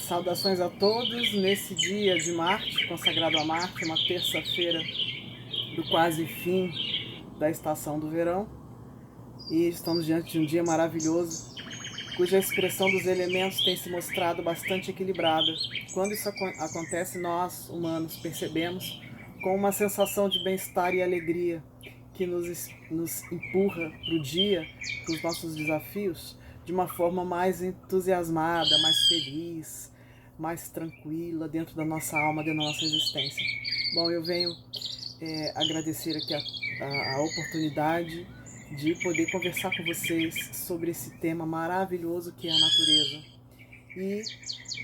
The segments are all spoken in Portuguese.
Saudações a todos nesse dia de Marte, consagrado a Marte, uma terça-feira do quase fim da estação do verão. E estamos diante de um dia maravilhoso, cuja expressão dos elementos tem se mostrado bastante equilibrada. Quando isso acontece, nós, humanos, percebemos com uma sensação de bem-estar e alegria que nos empurra para o dia, para os nossos desafios, de uma forma mais entusiasmada, mais feliz, mais tranquila dentro da nossa alma, dentro da nossa existência. Bom, eu venho agradecer aqui a oportunidade de poder conversar com vocês sobre esse tema maravilhoso que é a natureza e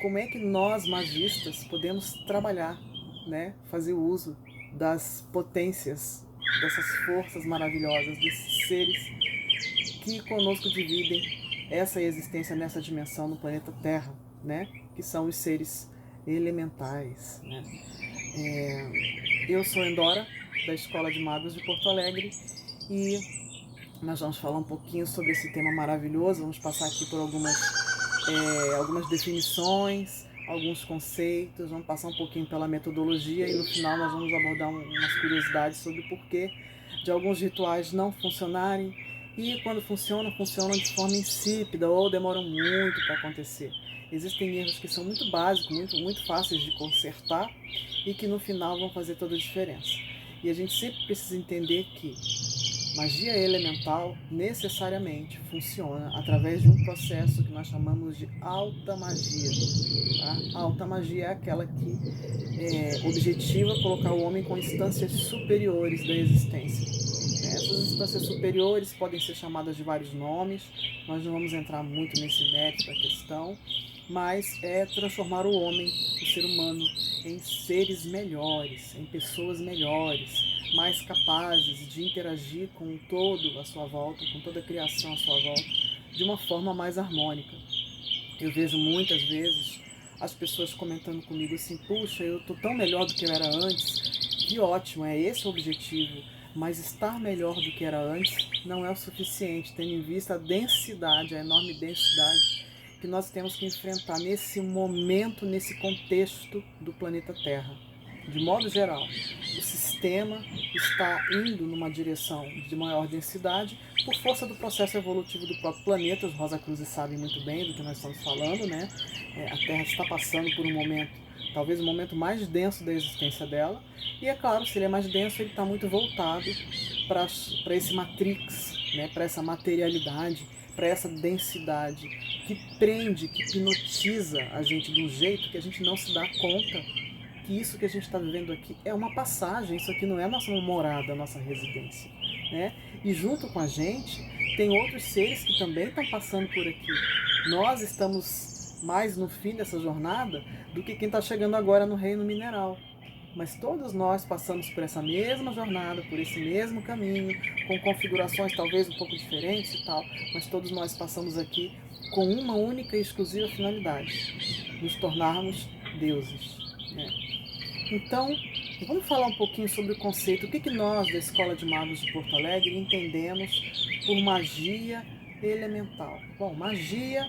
como é que nós, magistas, podemos trabalhar, né, fazer uso das potências, dessas forças maravilhosas, desses seres que conosco dividem essa existência nessa dimensão no planeta Terra, né, que são os seres elementais, né. Eu sou Endora, da Escola de Magos de Porto Alegre, e nós vamos falar um pouquinho sobre esse tema maravilhoso. Vamos passar aqui por algumas definições, alguns conceitos, vamos passar um pouquinho pela metodologia e no final nós vamos abordar umas curiosidades sobre o porquê de alguns rituais não funcionarem e quando funcionam de forma insípida ou demoram muito para acontecer. Existem erros que são muito básicos, muito fáceis de consertar e que no final vão fazer toda a diferença. E a gente sempre precisa entender que magia elemental necessariamente funciona através de um processo que nós chamamos de alta magia. Tá? A alta magia é aquela que objetiva colocar o homem com instâncias superiores da existência. Essas instâncias superiores podem ser chamadas de vários nomes, nós não vamos entrar muito nesse mérito da questão, mas é transformar o homem, o ser humano, em seres melhores, em pessoas melhores, mais capazes de interagir com todo à sua volta, com toda a criação à sua volta, de uma forma mais harmônica. Eu vejo muitas vezes as pessoas comentando comigo assim: puxa, eu estou tão melhor do que eu era antes, que ótimo, é esse o objetivo, mas estar melhor do que era antes não é o suficiente, tendo em vista a densidade, a enorme densidade que nós temos que enfrentar nesse momento, nesse contexto do planeta Terra. De modo geral, o sistema está indo numa direção de maior densidade por força do processo evolutivo do próprio planeta. Os Rosacruzes sabem muito bem do que nós estamos falando, né? A Terra está passando por um momento, talvez o momento mais denso da existência dela. E é claro, se ele é mais denso, ele está muito voltado para esse matrix, né? Para essa materialidade, para essa densidade que prende, que hipnotiza a gente de um jeito que a gente não se dá conta que isso que a gente está vivendo aqui é uma passagem, isso aqui não é a nossa morada, a nossa residência, né? E junto com a gente tem outros seres que também estão passando por aqui. Nós estamos mais no fim dessa jornada do que quem está chegando agora no reino mineral. Mas todos nós passamos por essa mesma jornada, por esse mesmo caminho, com configurações talvez um pouco diferentes e tal, mas todos nós passamos aqui com uma única e exclusiva finalidade: nos tornarmos deuses, né? Então, vamos falar um pouquinho sobre o conceito, o que nós da Escola de Magos de Porto Alegre entendemos por magia elemental. Bom, magia,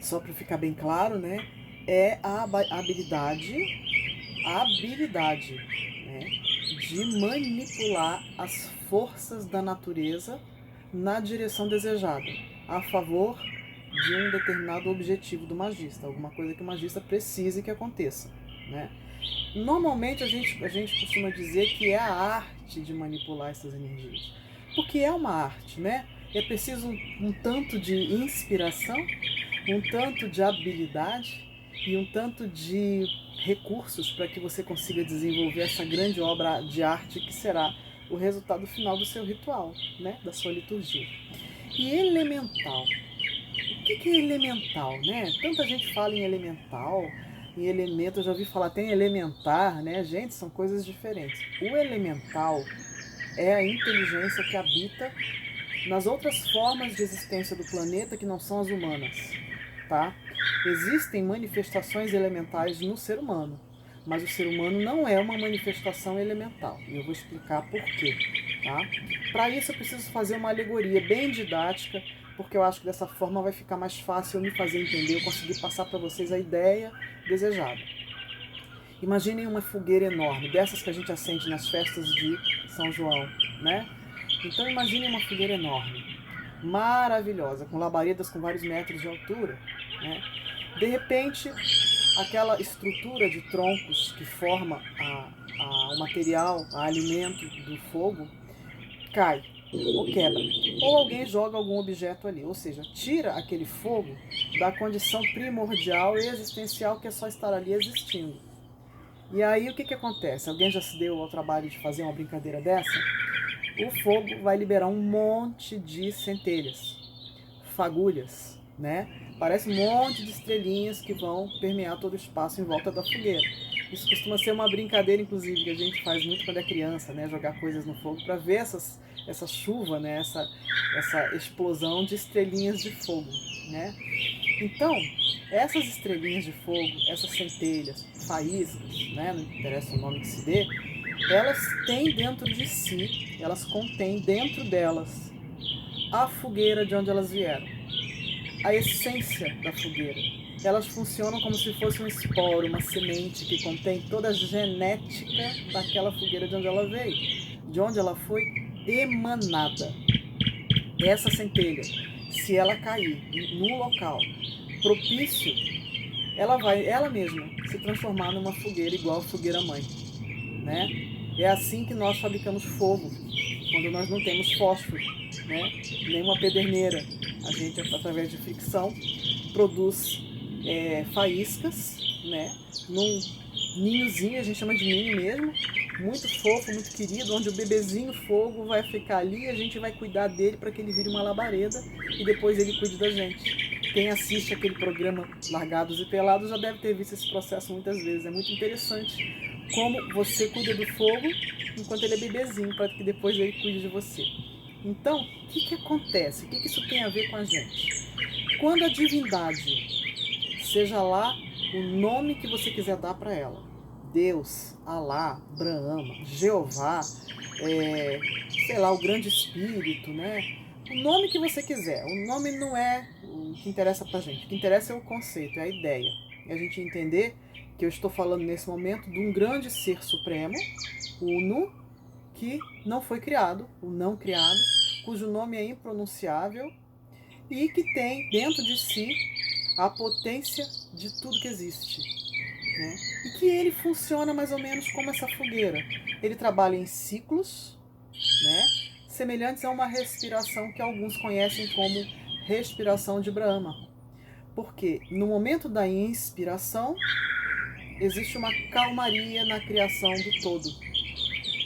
só para ficar bem claro, né, é a habilidade, né, de manipular as forças da natureza na direção desejada, a favor de um determinado objetivo do magista, alguma coisa que o magista precise que aconteça, né? Normalmente a gente costuma dizer que é a arte de manipular essas energias, porque é uma arte, né? É preciso um tanto de inspiração, um tanto de habilidade e um tanto de recursos para que você consiga desenvolver essa grande obra de arte que será o resultado final do seu ritual, né? Da sua liturgia. E elemental. O que é elemental, né? Tanta gente fala em elemental, em elemento, eu já ouvi falar, tem elementar, né? Gente, são coisas diferentes. O elemental é a inteligência que habita nas outras formas de existência do planeta que não são as humanas, tá? Existem manifestações elementais no ser humano, mas o ser humano não é uma manifestação elemental. E eu vou explicar por quê, tá? Para isso eu preciso fazer uma alegoria bem didática porque eu acho que dessa forma vai ficar mais fácil eu me fazer entender, eu conseguir passar para vocês a ideia desejada. Imaginem uma fogueira enorme, dessas que a gente acende nas festas de São João, né? Então imaginem uma fogueira enorme, maravilhosa, com labaredas com vários metros de altura, né? De repente, aquela estrutura de troncos que forma o material, o alimento do fogo, cai ou quebra. Ou alguém joga algum objeto ali, ou seja, tira aquele fogo da condição primordial e existencial que é só estar ali existindo. E aí o que acontece? Alguém já se deu ao trabalho de fazer uma brincadeira dessa? O fogo vai liberar um monte de centelhas, fagulhas, né? Parece um monte de estrelinhas que vão permear todo o espaço em volta da fogueira. Isso costuma ser uma brincadeira, inclusive, que a gente faz muito quando é criança, né? Jogar coisas no fogo para ver essa chuva, né? Essa explosão de estrelinhas de fogo, né? Então, essas estrelinhas de fogo, essas centelhas, faíscas, né? Não interessa o nome que se dê, elas têm dentro de si, elas contêm dentro delas a fogueira de onde elas vieram, a essência da fogueira. Elas funcionam como se fosse um esporo, uma semente que contém toda a genética daquela fogueira de onde ela veio, de onde ela foi emanada. Essa centelha, se ela cair num local propício, ela vai, ela mesma, se transformar numa fogueira igual a fogueira mãe, né? É assim que nós fabricamos fogo, quando nós não temos fósforo, né? Nem uma pederneira. A gente, através de fricção, produz faíscas, né? Num ninhozinho, a gente chama de ninho mesmo, muito fofo, muito querido, onde o bebezinho fogo vai ficar ali e a gente vai cuidar dele para que ele vire uma labareda e depois ele cuide da gente. Quem assiste aquele programa Largados e Pelados já deve ter visto esse processo muitas vezes. É muito interessante como você cuida do fogo enquanto ele é bebezinho, para que depois ele cuide de você. Então, o que acontece? O que isso tem a ver com a gente? Quando a divindade, seja lá o nome que você quiser dar para ela, Deus, Alá, Brahma, Jeová, sei lá, o grande espírito, né? O nome que você quiser. O nome não é o que interessa pra gente. O que interessa é o conceito, é a ideia. É a gente entender que eu estou falando nesse momento de um grande ser supremo, Uno, que não foi criado, o não criado, cujo nome é impronunciável e que tem dentro de si a potência de tudo que existe, né? E que ele funciona mais ou menos como essa fogueira. Ele trabalha em ciclos, né? Semelhantes a uma respiração que alguns conhecem como respiração de Brahma. Porque no momento da inspiração existe uma calmaria na criação do todo,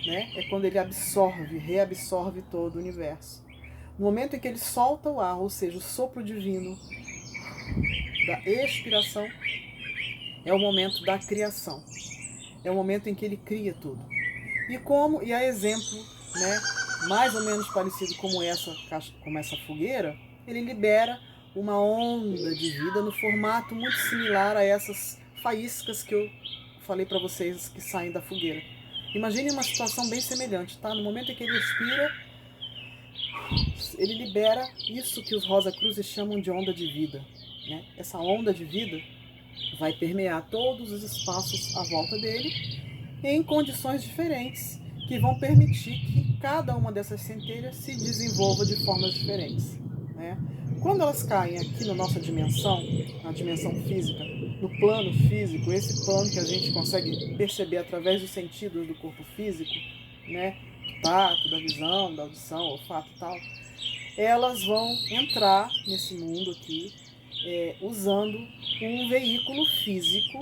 né? É quando ele absorve, reabsorve todo o universo. No momento em que ele solta o ar, ou seja, o sopro divino da expiração, é o momento da criação. É o momento em que ele cria tudo. E a exemplo, né, mais ou menos parecido como essa fogueira, ele libera uma onda de vida no formato muito similar a essas faíscas que eu falei para vocês que saem da fogueira. Imagine uma situação bem semelhante, tá? No momento em que ele expira, ele libera isso que os Rosa Cruzes chamam de onda de vida, né? Essa onda de vida vai permear todos os espaços à volta dele em condições diferentes que vão permitir que cada uma dessas centelhas se desenvolva de formas diferentes, né? Quando elas caem aqui na nossa dimensão, na dimensão física, no plano físico, esse plano que a gente consegue perceber através dos sentidos do corpo físico, né? Do tato, da visão, da audição, olfato e tal, elas vão entrar nesse mundo aqui usando um veículo físico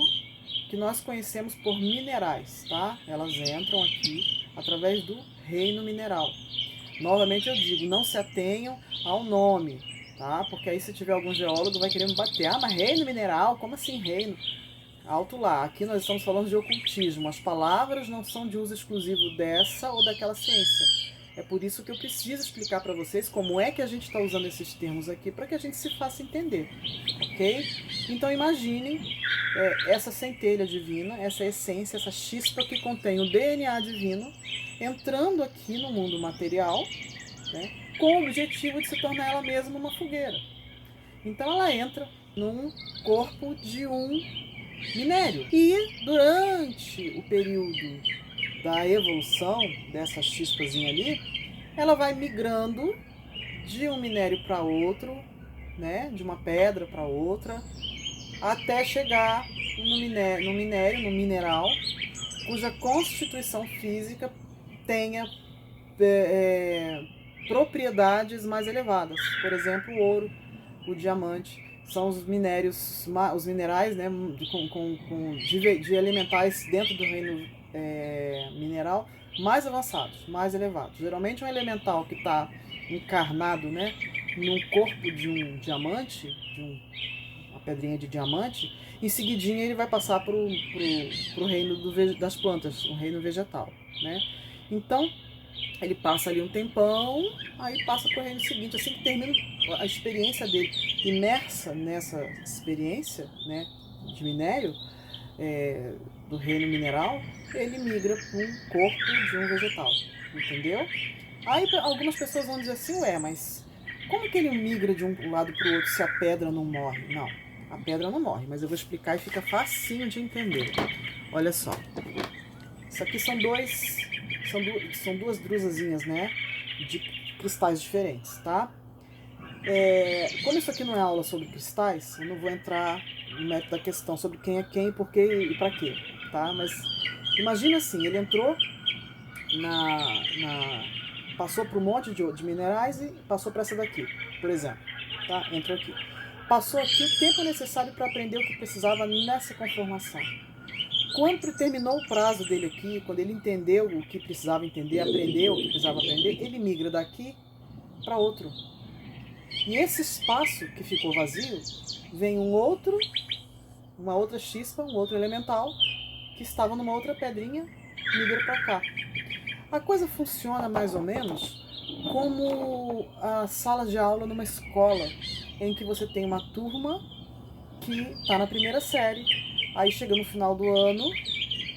que nós conhecemos por minerais, tá? Elas entram aqui através do reino mineral. Novamente eu digo, não se atenham ao nome, tá? Porque aí se tiver algum geólogo vai querer me bater. Ah, mas reino mineral? Como assim reino? Alto lá, aqui nós estamos falando de ocultismo. As palavras não são de uso exclusivo dessa ou daquela ciência. É por isso que eu preciso explicar para vocês como é que a gente está usando esses termos aqui para que a gente se faça entender, ok? Então imaginem essa centelha divina, essa essência, essa chispa que contém o DNA divino entrando aqui no mundo material, né? com o objetivo de se tornar ela mesma uma fogueira. Então ela entra num corpo de um minério. E durante o período da evolução dessa chispazinha ali, ela vai migrando de um minério para outro, né, de uma pedra para outra, até chegar no mineral, cuja constituição física tenha propriedades mais elevadas. Por exemplo, o ouro, o diamante, são os minerais, né, de elementais dentro do reino mineral mais avançados, mais elevados. Geralmente um elemental que está encarnado, né, num corpo de um diamante, uma pedrinha de diamante, em seguidinha ele vai passar para o reino das plantas, o reino vegetal, né? Então ele passa ali um tempão, aí passa para o reino seguinte. Assim que termina a experiência dele, imersa nessa experiência, né, de minério, do reino mineral, ele migra para um corpo de um vegetal, entendeu? Aí algumas pessoas vão dizer assim, mas como que ele migra de um lado para o outro se a pedra não morre? Não, a pedra não morre, mas eu vou explicar e fica facinho de entender. Olha só, isso aqui são duas drusazinhas, né, de cristais diferentes, tá? Como isso aqui não é aula sobre cristais, eu não vou entrar no mérito da questão sobre quem é quem, porquê e para quê, tá? Mas imagina assim, ele entrou passou por um monte de minerais e passou para essa daqui, por exemplo, tá? Entrou aqui. Passou aqui o tempo necessário para aprender o que precisava nessa conformação. Quando terminou o prazo dele aqui, quando ele entendeu o que precisava entender, aprendeu o que precisava aprender, ele migra daqui para outro. E esse espaço que ficou vazio, vem uma outra chispa, um outro elemental, que estava numa outra pedrinha, migra para cá. A coisa funciona mais ou menos como a sala de aula numa escola, em que você tem uma turma que está na primeira série, aí chega no final do ano,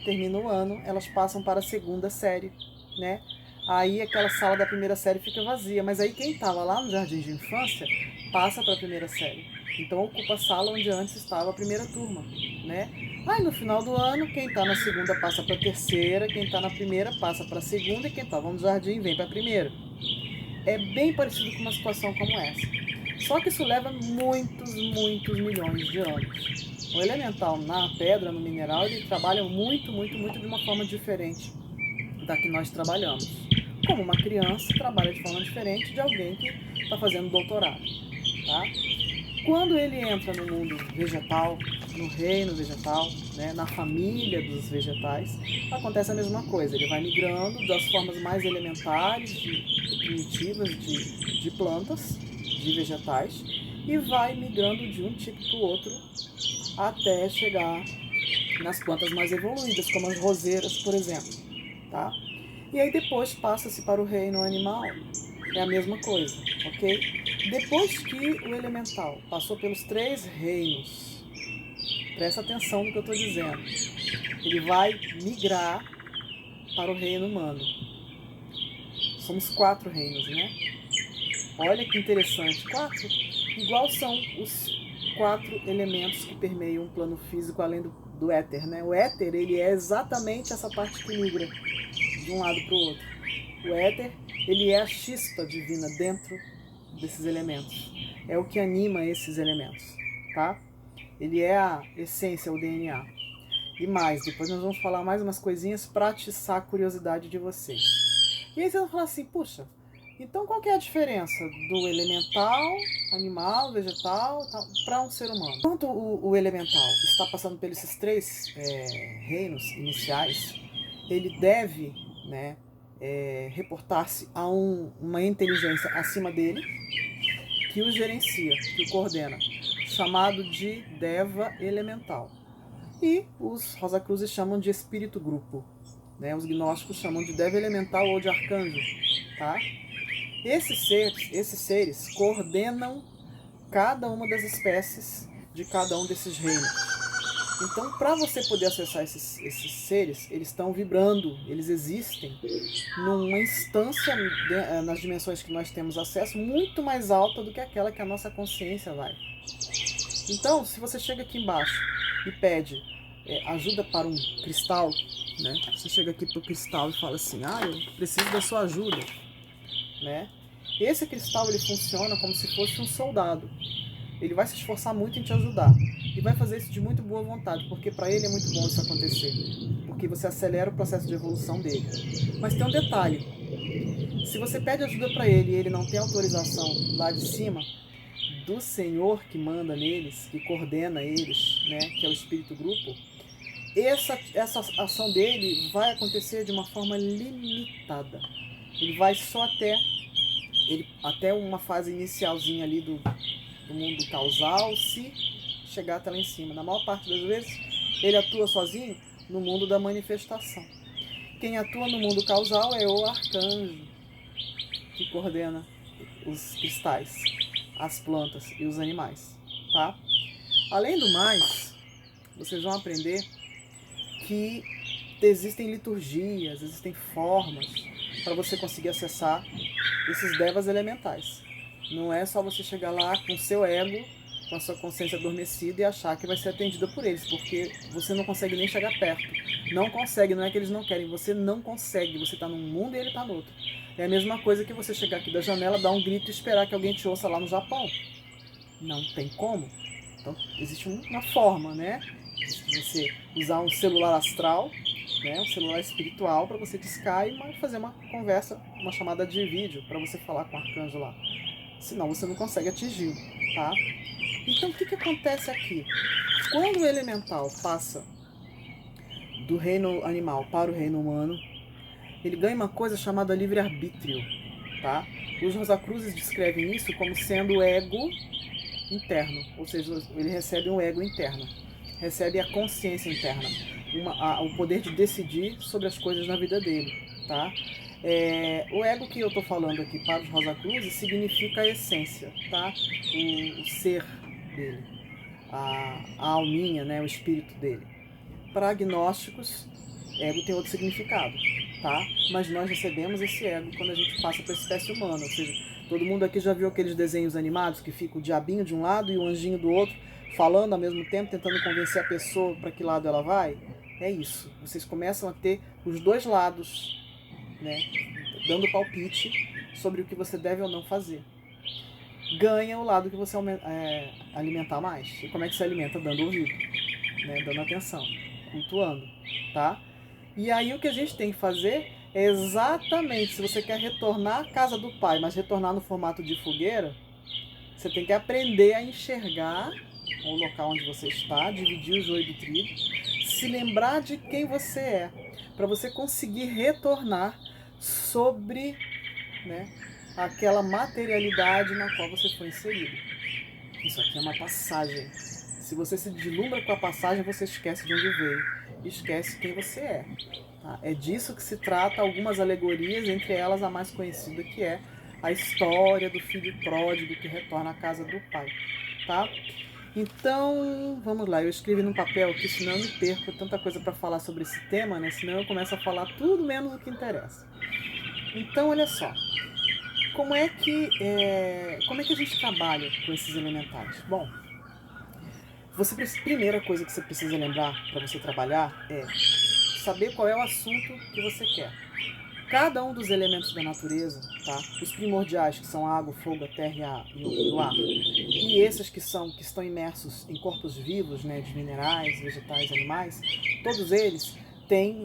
termina o ano, elas passam para a segunda série, né? Aí aquela sala da primeira série fica vazia, mas aí quem estava lá no jardim de infância passa para a primeira série. Então ocupa a sala onde antes estava a primeira turma, né? Aí no final do ano, quem está na segunda passa para a terceira, quem está na primeira passa para a segunda e quem estava no jardim vem para a primeira. É bem parecido com uma situação como essa. Só que isso leva muitos milhões de anos. O elemental na pedra, no mineral, ele trabalha muito de uma forma diferente da que nós trabalhamos. Como uma criança trabalha de forma diferente de alguém que está fazendo doutorado, tá? Quando ele entra no mundo vegetal, no reino vegetal, né, na família dos vegetais, acontece a mesma coisa. Ele vai migrando das formas mais elementares, primitivas de plantas, de vegetais, e vai migrando de um tipo para o outro até chegar nas plantas mais evoluídas, como as roseiras, por exemplo, tá? E aí depois passa-se para o reino animal, é a mesma coisa, ok? Depois que o elemental passou pelos 3 reinos, presta atenção no que eu estou dizendo, ele vai migrar para o reino humano. Somos 4 reinos, né? Olha que interessante, 4, igual são os 4 elementos que permeiam um plano físico além do éter, né? O éter, ele é exatamente essa parte que migra de um lado para o outro. O éter, ele é a chispa divina dentro desses elementos. É o que anima esses elementos, tá? Ele é a essência, o DNA. E mais, depois nós vamos falar mais umas coisinhas para atiçar a curiosidade de vocês. E aí você vai falar assim, puxa, então qual que é a diferença do elemental, animal, vegetal, para um ser humano? Enquanto o elemental está passando pelos esses 3 reinos iniciais, ele deve, né, reportar-se a uma inteligência acima dele, que o gerencia, que o coordena, chamado de Deva Elemental. E os Rosacruzes chamam de Espírito Grupo, né? Os gnósticos chamam de Deva Elemental ou de Arcanjo, tá? Esses seres coordenam cada uma das espécies de cada um desses reinos. Então, para você poder acessar esses seres, eles estão vibrando, eles existem numa instância nas dimensões que nós temos acesso muito mais alta do que aquela que a nossa consciência vai. Então, se você chega aqui embaixo e pede ajuda para um cristal, né? Você chega aqui para o cristal e fala assim, eu preciso da sua ajuda, né? Esse cristal, ele funciona como se fosse um soldado. Ele vai se esforçar muito em te ajudar. E vai fazer isso de muito boa vontade, porque para ele é muito bom isso acontecer. Porque você acelera o processo de evolução dele. Mas tem um detalhe. Se você pede ajuda para ele e ele não tem autorização lá de cima, do Senhor que manda neles, que coordena eles, né, que é o Espírito Grupo, essa ação dele vai acontecer de uma forma limitada. Ele vai só até uma fase inicialzinha ali do mundo causal, se chegar até lá em cima. Na maior parte das vezes, ele atua sozinho no mundo da manifestação. Quem atua no mundo causal é o arcanjo, que coordena os cristais, as plantas e os animais, tá? Além do mais, vocês vão aprender que existem liturgias, existem formas para você conseguir acessar esses devas elementais. Não é só você chegar lá com o seu ego, com a sua consciência adormecida e achar que vai ser atendida por eles, porque você não consegue nem chegar perto. Não consegue, não é que eles não querem, você não consegue. Você está num mundo e ele está no outro. É a mesma coisa que você chegar aqui da janela, dar um grito e esperar que alguém te ouça lá no Japão. Não tem como. Então, existe uma forma, né? Você usar um celular astral, né? Um celular espiritual, para você discar e fazer uma conversa, uma chamada de vídeo, para você falar com o arcanjo lá. Senão você não consegue atingir, tá? Então, o que acontece aqui? Quando o elemental passa do reino animal para o reino humano, ele ganha uma coisa chamada livre-arbítrio, tá? Os Rosacruzes descrevem isso como sendo o ego interno, ou seja, ele recebe um ego interno, recebe a consciência interna, o poder de decidir sobre as coisas na vida dele, tá? O ego que eu estou falando aqui para os Rosacruzes significa a essência, tá? O ser dele, a alminha, né? O espírito dele. Para agnósticos, ego tem outro significado, tá? Mas nós recebemos esse ego quando a gente passa para a espécie humana, ou seja, todo mundo aqui já viu aqueles desenhos animados que fica o diabinho de um lado e o anjinho do outro, falando ao mesmo tempo, tentando convencer a pessoa para que lado ela vai? É isso. Vocês começam a ter os dois lados, né, dando palpite sobre o que você deve ou não fazer. Ganha o lado que você alimentar mais. E como é que se alimenta? Dando ouvido, né, dando atenção, cultuando, tá? E aí o que a gente tem que fazer é exatamente, se você quer retornar à casa do pai, mas retornar no formato de fogueira, você tem que aprender a enxergar o local onde você está, dividir o joio do trigo, se lembrar de quem você é, para você conseguir retornar sobre, né, aquela materialidade na qual você foi inserido. Isso aqui é uma passagem. Se você se deslumbra com a passagem, você esquece de onde veio, esquece quem você é. Tá? É disso que se trata algumas alegorias, entre elas a mais conhecida, que é a história do filho pródigo que retorna à casa do pai. Tá? Então, vamos lá, eu escrevi num papel aqui, senão eu me perco, tanta coisa para falar sobre esse tema, né? Senão eu começo a falar tudo menos o que interessa. Então, olha só, como é que a gente trabalha com esses elementais? Bom, a primeira coisa que você precisa lembrar para você trabalhar é saber qual é o assunto que você quer. Cada um dos elementos da natureza, tá? Os primordiais, que são a água, o fogo, a terra e o ar, e esses que estão imersos em corpos vivos, né, de minerais, vegetais, animais, todos eles têm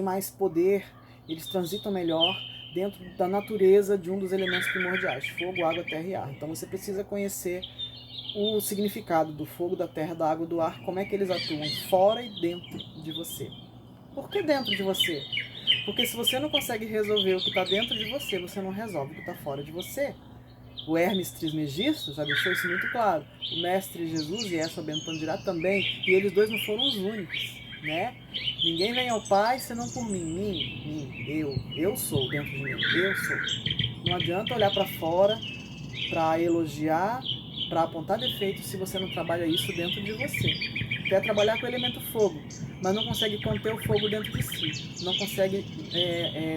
mais poder, eles transitam melhor dentro da natureza de um dos elementos primordiais, fogo, água, terra e ar. Então você precisa conhecer o significado do fogo, da terra, da água e do ar, como é que eles atuam fora e dentro de você. Por que dentro de você? Porque se você não consegue resolver o que está dentro de você, você não resolve o que está fora de você. O Hermes Trismegisto já deixou isso muito claro. O Mestre Jesus e Essa Bento Pandirá também. E eles dois não foram os únicos, né? Ninguém vem ao Pai senão por mim. Eu sou dentro de mim. Eu sou. Não adianta olhar para fora para elogiar, para apontar defeitos se você não trabalha isso dentro de você. quer trabalhar com o elemento fogo, mas não consegue conter o fogo dentro de si, não consegue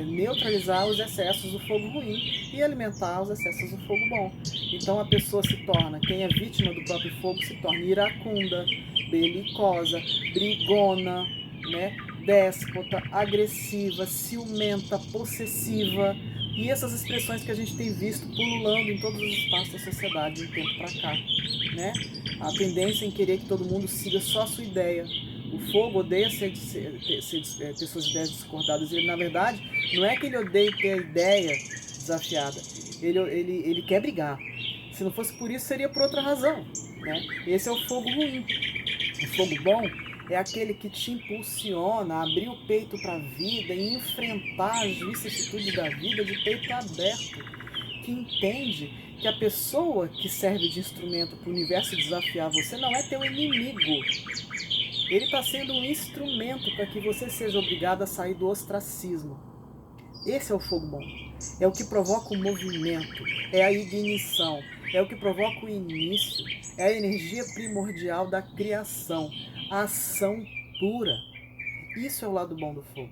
neutralizar os excessos do fogo ruim e alimentar os excessos do fogo bom. Então a pessoa se torna, quem é vítima do próprio fogo, se torna iracunda, belicosa, brigona, né? Déspota, agressiva, ciumenta, possessiva, e essas expressões que a gente tem visto pululando em todos os espaços da sociedade de um tempo para cá, né? A tendência em querer que todo mundo siga só a sua ideia. O fogo odeia ter suas ideias discordadas. Ele, na verdade, não é que ele odeia ter a ideia desafiada. Ele quer brigar. Se não fosse por isso, seria por outra razão, né? Esse é o fogo ruim. O fogo bom é aquele que te impulsiona a abrir o peito para a vida e enfrentar as vicissitudes da vida de peito aberto, que entende que a pessoa que serve de instrumento para o universo desafiar você não é teu inimigo. Ele está sendo um instrumento para que você seja obrigado a sair do ostracismo. Esse é o fogo bom. É o que provoca o movimento, é a ignição, é o que provoca o início, é a energia primordial da criação, a ação pura. Isso é o lado bom do fogo.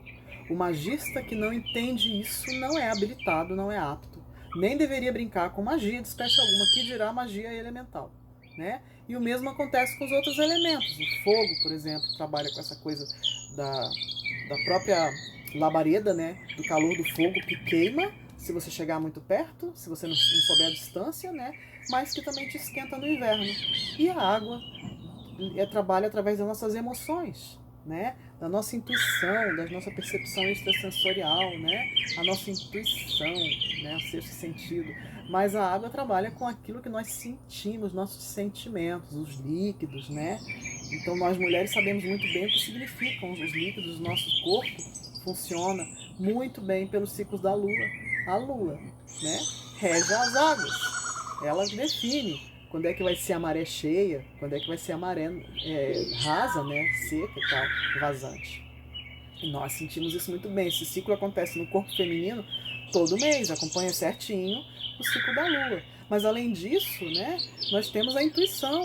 O magista que não entende isso não é habilitado, não é apto. Nem deveria brincar com magia de espécie alguma, que dirá magia elemental, né? E o mesmo acontece com os outros elementos. O fogo, por exemplo, trabalha com essa coisa da própria labareda, né? Do calor do fogo que queima, se você chegar muito perto, se você não souber a distância, né? Mas que também te esquenta no inverno. E a água trabalha através das nossas emoções, né? Da nossa intuição, da nossa percepção extrasensorial, né? A nossa intuição, né? O sexto sentido. Mas a água trabalha com aquilo que nós sentimos, nossos sentimentos, os líquidos, né? Então nós mulheres sabemos muito bem o que significam os líquidos do nosso corpo. Funciona muito bem pelos ciclos da Lua. A Lua, né? Rege as águas. Ela define quando é que vai ser a maré cheia, quando é que vai ser a maré rasa, né? Seca e tal, vazante. E nós sentimos isso muito bem. Esse ciclo acontece no corpo feminino todo mês, acompanha certinho o ciclo da Lua. Mas além disso, né, nós temos a intuição,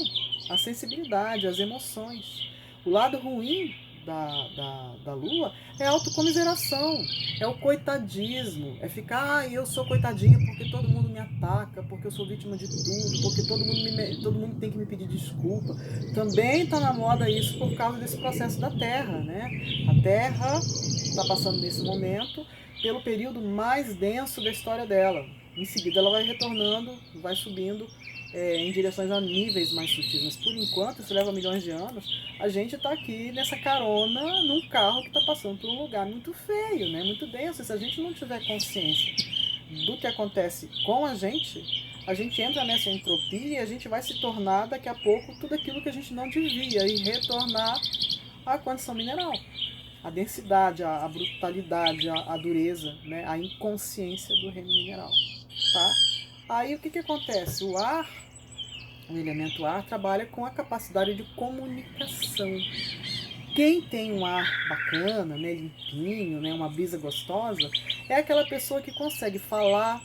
a sensibilidade, as emoções. O lado ruim da Lua é a autocomiseração, é o coitadismo, é ficar, eu sou coitadinha porque todo mundo me ataca, porque eu sou vítima de tudo, porque todo mundo tem que me pedir desculpa. Também está na moda isso por causa desse processo da Terra, né? A Terra está passando nesse momento pelo período mais denso da história dela. Em seguida ela vai retornando, vai subindo em direções a níveis mais sutis. Mas por enquanto, isso leva milhões de anos, a gente está aqui nessa carona num carro que está passando por um lugar muito feio, né? Muito denso. Se a gente não tiver consciência do que acontece com a gente entra nessa entropia e a gente vai se tornar daqui a pouco tudo aquilo que a gente não devia e retornar à condição mineral. A densidade, a brutalidade, a dureza, né? A inconsciência do reino mineral. Tá? Aí o que acontece? O ar, o elemento ar, trabalha com a capacidade de comunicação. Quem tem um ar bacana, né, limpinho, né, uma brisa gostosa, é aquela pessoa que consegue falar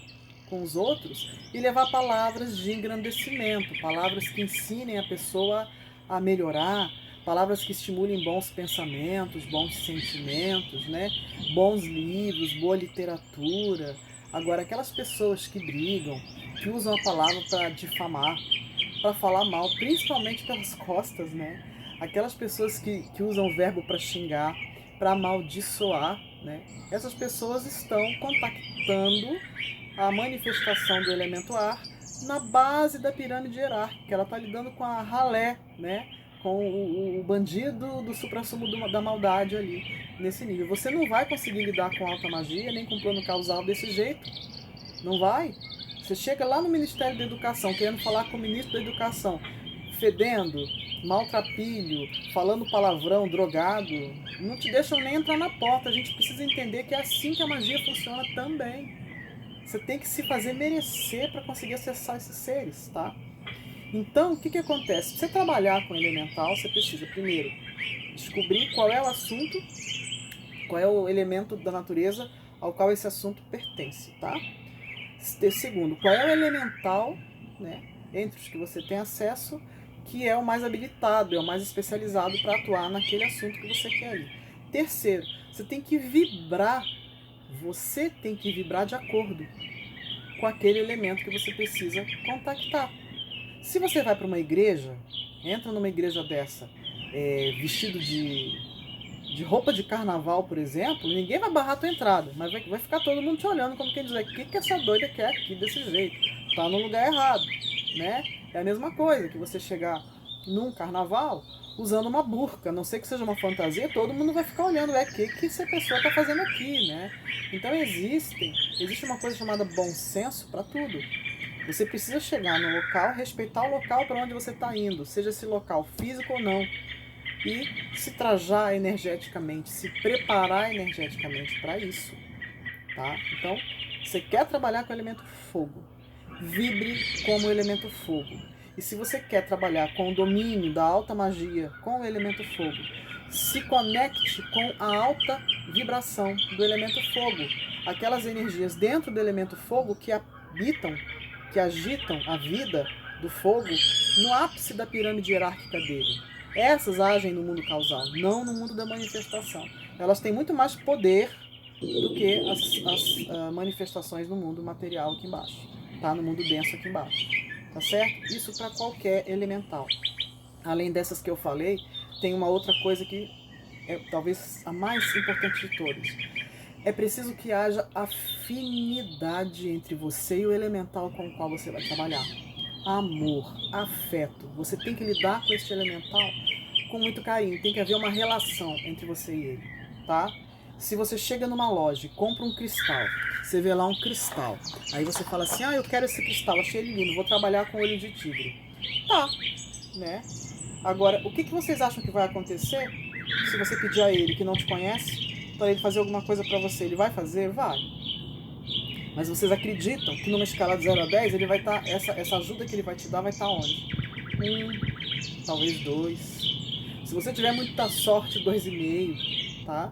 com os outros e levar palavras de engrandecimento, palavras que ensinem a pessoa a melhorar, palavras que estimulem bons pensamentos, bons sentimentos, né, bons livros, boa literatura. Agora, aquelas pessoas que brigam, que usam a palavra para difamar, para falar mal, principalmente pelas costas, né? Aquelas pessoas que usam o verbo para xingar, para amaldiçoar, né? Essas pessoas estão contactando a manifestação do elemento ar na base da pirâmide hierárquica. Ela está lidando com a ralé, né? Com o bandido do suprassumo da maldade ali, nesse nível. Você não vai conseguir lidar com alta magia, nem com plano causal desse jeito. Não vai. Você chega lá no Ministério da Educação, querendo falar com o ministro da Educação, fedendo, maltrapilho, falando palavrão, drogado, não te deixam nem entrar na porta. A gente precisa entender que é assim que a magia funciona também. Você tem que se fazer merecer para conseguir acessar esses seres, tá? Então, o que acontece? Para você trabalhar com elemental, você precisa, primeiro, descobrir qual é o assunto, qual é o elemento da natureza ao qual esse assunto pertence, tá? Segundo, qual é o elemental, né, entre os que você tem acesso, que é o mais habilitado, é o mais especializado para atuar naquele assunto que você quer ali. Terceiro, você tem que vibrar de acordo com aquele elemento que você precisa contactar. Se você vai para uma igreja, entra numa igreja dessa, vestido de roupa de carnaval, por exemplo, ninguém vai barrar a tua entrada, mas vai ficar todo mundo te olhando como quem diz, o que essa doida quer aqui desse jeito? Tá no lugar errado, né? É a mesma coisa que você chegar num carnaval usando uma burca, a não ser que seja uma fantasia, todo mundo vai ficar olhando, o que essa pessoa está fazendo aqui, né? Então existe uma coisa chamada bom senso para tudo. Você precisa chegar no local, respeitar o local para onde você está indo, seja esse local físico ou não, e se trajar energeticamente, se preparar energeticamente para isso, tá? Então, você quer trabalhar com o elemento fogo, vibre como o elemento fogo. E se você quer trabalhar com o domínio da alta magia com o elemento fogo, se conecte com a alta vibração do elemento fogo. Aquelas energias dentro do elemento fogo que agitam a vida do fogo no ápice da pirâmide hierárquica dele. Essas agem no mundo causal, não no mundo da manifestação. Elas têm muito mais poder do que as manifestações no mundo material aqui embaixo, tá? No mundo denso aqui embaixo. Tá certo? Isso para qualquer elemental. Além dessas que eu falei, tem uma outra coisa que é talvez a mais importante de todas. É preciso que haja afinidade entre você e o elemental com o qual você vai trabalhar. Amor, afeto. Você tem que lidar com este elemental com muito carinho. Tem que haver uma relação entre você e ele, tá? Se você chega numa loja e compra um cristal, você vê lá um cristal, aí você fala assim, eu quero esse cristal, achei ele lindo, vou trabalhar com olho de tigre. Tá, né? Agora, o que vocês acham que vai acontecer se você pedir a ele, que não te conhece, para ele fazer alguma coisa para você? Ele vai fazer? Vai. Mas vocês acreditam que numa escala de 0 a 10, ele vai estar, essa ajuda que ele vai te dar vai estar onde? 1, talvez 2. Se você tiver muita sorte, 2,5, tá?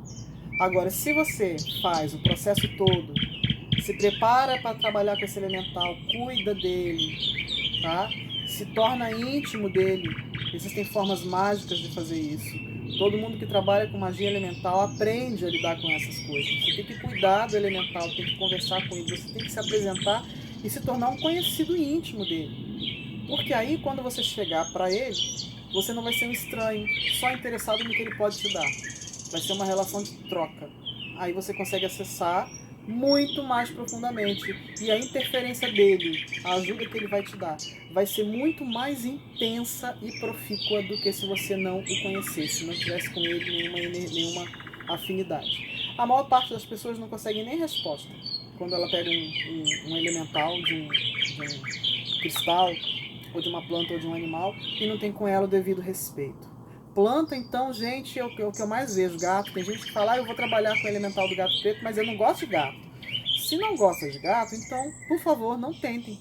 Agora, se você faz o processo todo, se prepara para trabalhar com esse elemental, cuida dele, tá? Se torna íntimo dele. Existem formas mágicas de fazer isso. Todo mundo que trabalha com magia elemental aprende a lidar com essas coisas. Você tem que cuidar do elemental, tem que conversar com ele, você tem que se apresentar e se tornar um conhecido íntimo dele. Porque aí, quando você chegar para ele, você não vai ser um estranho, só interessado no que ele pode te dar. Vai ser uma relação de troca. Aí você consegue acessar muito mais profundamente. E a interferência dele, a ajuda que ele vai te dar, vai ser muito mais intensa e profícua do que se você não o conhecesse, não tivesse com ele nenhuma afinidade. A maior parte das pessoas não consegue nem resposta quando ela pega um elemental de um cristal, ou de uma planta ou de um animal, e não tem com ela o devido respeito. Planta, então, gente, é o que eu mais vejo. Gato, tem gente que fala, eu vou trabalhar com o elemental do gato preto, mas eu não gosto de gato. Se não gosta de gato, então, por favor, não tentem.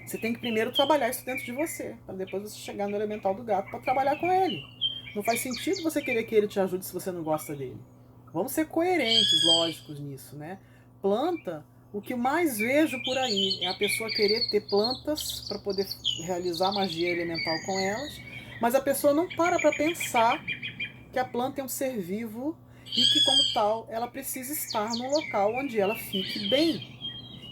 Você tem que primeiro trabalhar isso dentro de você, para depois você chegar no elemental do gato para trabalhar com ele. Não faz sentido você querer que ele te ajude se você não gosta dele. Vamos ser coerentes, lógicos nisso, né? Planta, o que mais vejo por aí é a pessoa querer ter plantas para poder realizar magia elemental com elas, mas a pessoa não para pensar que a planta é um ser vivo e que, como tal, ela precisa estar num local onde ela fique bem.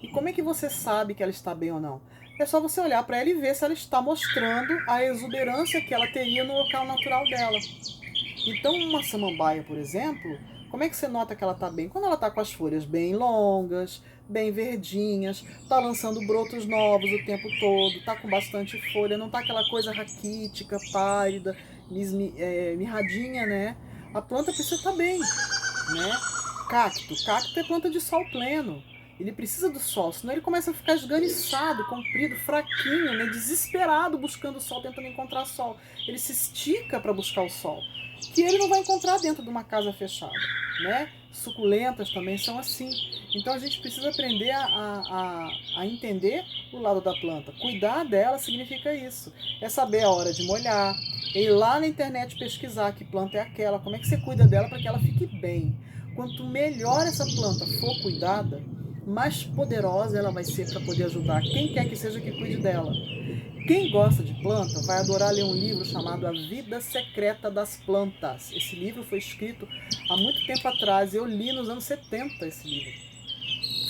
E como é que você sabe que ela está bem ou não? É só você olhar para ela e ver se ela está mostrando a exuberância que ela teria no local natural dela. Então, uma samambaia, por exemplo, como é que você nota que ela está bem? Quando ela está com as folhas bem longas, bem verdinhas, está lançando brotos novos o tempo todo, está com bastante folha, não está aquela coisa raquítica, pálida, mirradinha, né? A planta precisa estar bem, né? Cacto é planta de sol pleno. Ele precisa do sol, senão ele começa a ficar esganiçado, comprido, fraquinho, né? Desesperado buscando o sol, tentando encontrar sol. Ele se estica para buscar o sol, que ele não vai encontrar dentro de uma casa fechada, né? Suculentas também são assim. Então a gente precisa aprender a entender o lado da planta. Cuidar dela significa isso. É saber a hora de molhar, é ir lá na internet pesquisar que planta é aquela, como é que você cuida dela para que ela fique bem. Quanto melhor essa planta for cuidada, mais poderosa ela vai ser para poder ajudar quem quer que seja que cuide dela. Quem gosta de planta vai adorar ler um livro chamado A Vida Secreta das Plantas. Esse livro foi escrito há muito tempo atrás. Eu li nos anos 70 esse livro.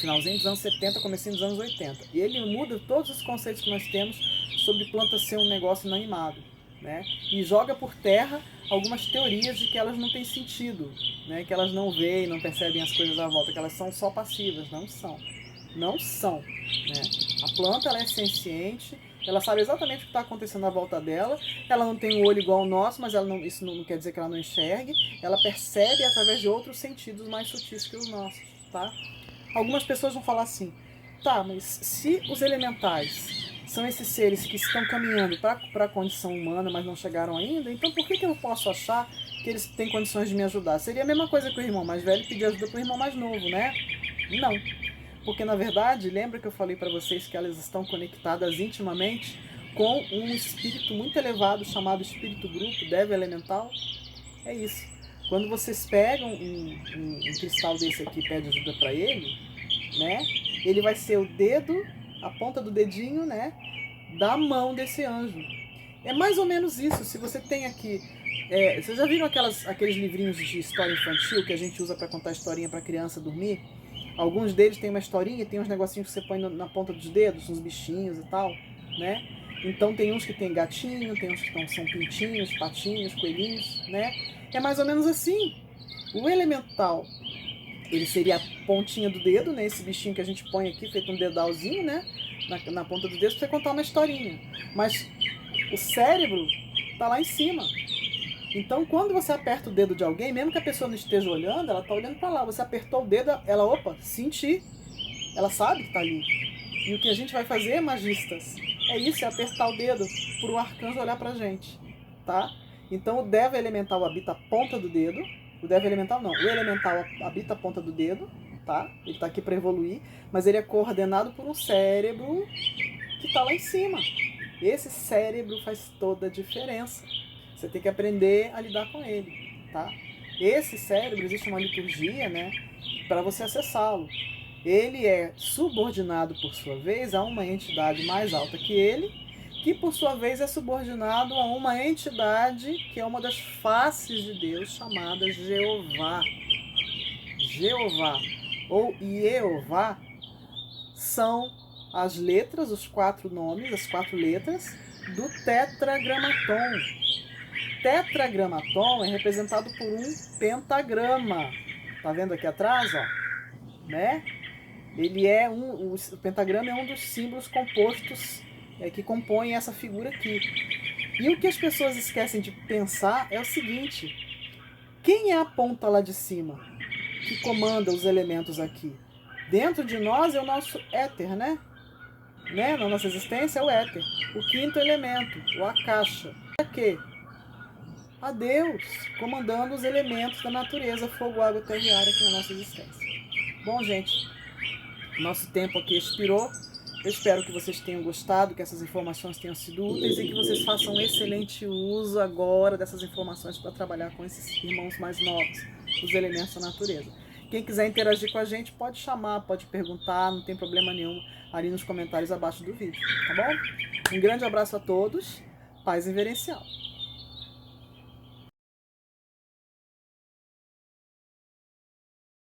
Finalzinho dos anos 70, comecinho dos anos 80. E ele muda todos os conceitos que nós temos sobre planta ser um negócio inanimado, né? E joga por terra algumas teorias de que elas não têm sentido, né? Que elas não veem, não percebem as coisas à volta, que elas são só passivas. Não são. Não são, né? A planta, ela é senciente, ela sabe exatamente o que está acontecendo à volta dela, ela não tem um olho igual ao nosso, mas isso não quer dizer que ela não enxergue, ela percebe através de outros sentidos mais sutis que os nossos, tá? Algumas pessoas vão falar assim, tá, mas se os elementais são esses seres que estão caminhando para a condição humana, mas não chegaram ainda, então por que eu posso achar que eles têm condições de me ajudar? Seria a mesma coisa que o irmão mais velho pedir ajuda para o irmão mais novo, né? Não. Porque, na verdade, lembra que eu falei para vocês que elas estão conectadas intimamente com um espírito muito elevado chamado espírito grupo, Deva elemental? É isso. Quando vocês pegam um cristal desse aqui e pedem ajuda para ele, né? Ele vai ser o dedo, a ponta do dedinho, né? Da mão desse anjo. É mais ou menos isso. Se você tem aqui... vocês já viram aqueles livrinhos de história infantil que a gente usa para contar historinha para criança dormir? Alguns deles tem uma historinha e tem uns negocinhos que você põe na ponta dos dedos, uns bichinhos e tal, né? Então tem uns que tem gatinho, tem uns que são pintinhos, patinhos, coelhinhos, né? É mais ou menos assim. O elemental, ele seria a pontinha do dedo, né? Esse bichinho que a gente põe aqui, feito um dedalzinho, né? Na ponta do dedo, pra você contar uma historinha. Mas o cérebro tá lá em cima. Então, quando você aperta o dedo de alguém, mesmo que a pessoa não esteja olhando, ela está olhando para lá. Você apertou o dedo, ela, opa, senti. Ela sabe que está ali. E o que a gente vai fazer, magistas, é isso, é apertar o dedo para o arcanjo olhar para a gente, tá? Então, o Deva elemental habita a ponta do dedo. O Deva elemental não, o elemental habita a ponta do dedo, tá? Ele está aqui para evoluir, mas ele é coordenado por um cérebro que está lá em cima. Esse cérebro faz toda a diferença. Você tem que aprender a lidar com ele, tá? Esse cérebro, existe uma liturgia, né, para você acessá-lo. Ele é subordinado, por sua vez, a uma entidade mais alta que ele, que, por sua vez, é subordinado a uma entidade que é uma das faces de Deus, chamada Jeová. Jeová ou Jeová são as letras, os 4 nomes, as 4 letras do tetragramaton. Tetragramaton é representado por um pentagrama. Tá vendo aqui atrás, ó? Né? Ele é o pentagrama é um dos símbolos compostos que compõem essa figura aqui. E o que as pessoas esquecem de pensar é o seguinte: quem é a ponta lá de cima que comanda os elementos aqui? Dentro de nós é o nosso éter, né? Na nossa existência é o éter. O 5º elemento, o akasha. Para quê? A Deus, comandando os elementos da natureza, fogo, água, terra e ar aqui na nossa existência. Bom, gente, nosso tempo aqui expirou. Eu espero que vocês tenham gostado, que essas informações tenham sido úteis e que vocês façam um excelente uso agora dessas informações para trabalhar com esses irmãos mais novos, os elementos da natureza. Quem quiser interagir com a gente pode chamar, pode perguntar, não tem problema nenhum ali nos comentários abaixo do vídeo, tá bom? Um grande abraço a todos, paz inverencial.